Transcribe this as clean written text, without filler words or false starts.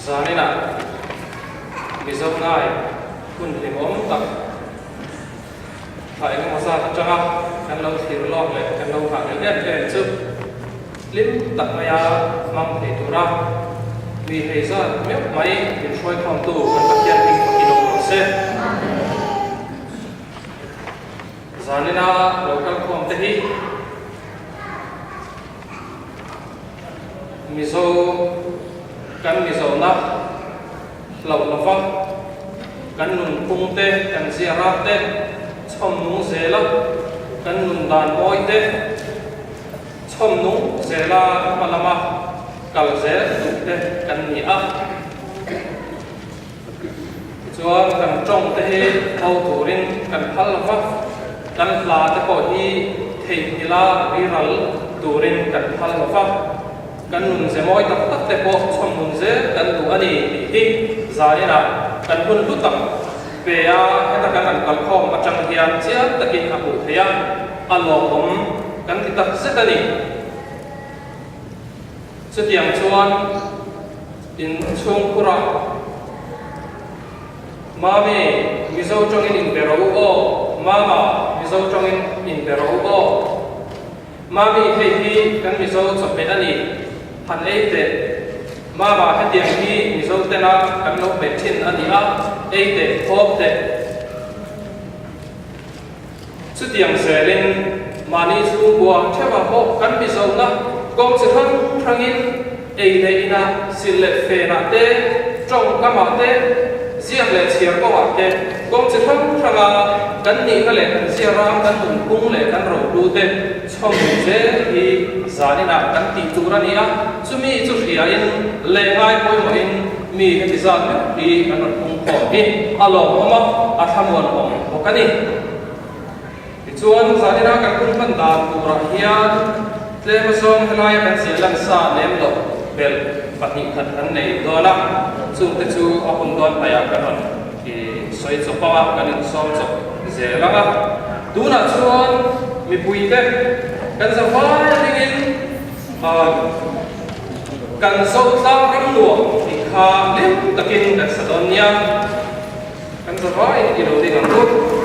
zanina bizau nai kun limom tak phải cái masa tak changa kan lo thir lo le kan lo ha le chu lim tak maya mang thei tura mi heiza me mai in shoi kham tu kan takian ting pakilong se zanina local khom te hi mizo kan mizo na lau lava kan nun pung te kan ziara te chom nung zela kan nun dan moi te chom nung zela malama kal zel tu te kan ni a chuan kan trong te hi au turin kan phal lava kan la te ko hi thei hila riral turin kan phal lava kan nun ze moi tak tak te po chom nun ze kan tu ani hi zarina kan hun lu tak pe ya heta kan kal khom atang hian chia takin apu thea alo om kan ti tak se tani setiang chuan in chung kura mami mizo chongin in bero o mama mizo chongin in bero o mami hei hi kan mizo chop ani han eite mama hetiang hi mizo tena kan lo bethin ani a eite hop te setiang selin mani chu bua thewa ho kan mizo na kom se thang thangin eile ina sille fe na te trong kama te ziak le chiar ko wa te kom se thang thanga kan ni ka le kan siara kan hun kung le kan ro du te chom je hi zanina kan ti tura ni a chumi chu ria in le ngai poi mo in mi he zan ni kan kung ko hi alo ma a thamon om okani chuan zanina kan kun man da tura hian tlema som helai kan sialan sa nem lo bel pati khat kan nei dola chu te chu apun don paya kan ki soi chu pawa kan som chu zelanga tuna chuan mi puite kan zawai dingin kan so ta kan luo ti kha lim takin kan sadonia kan zawai ki lo ding ang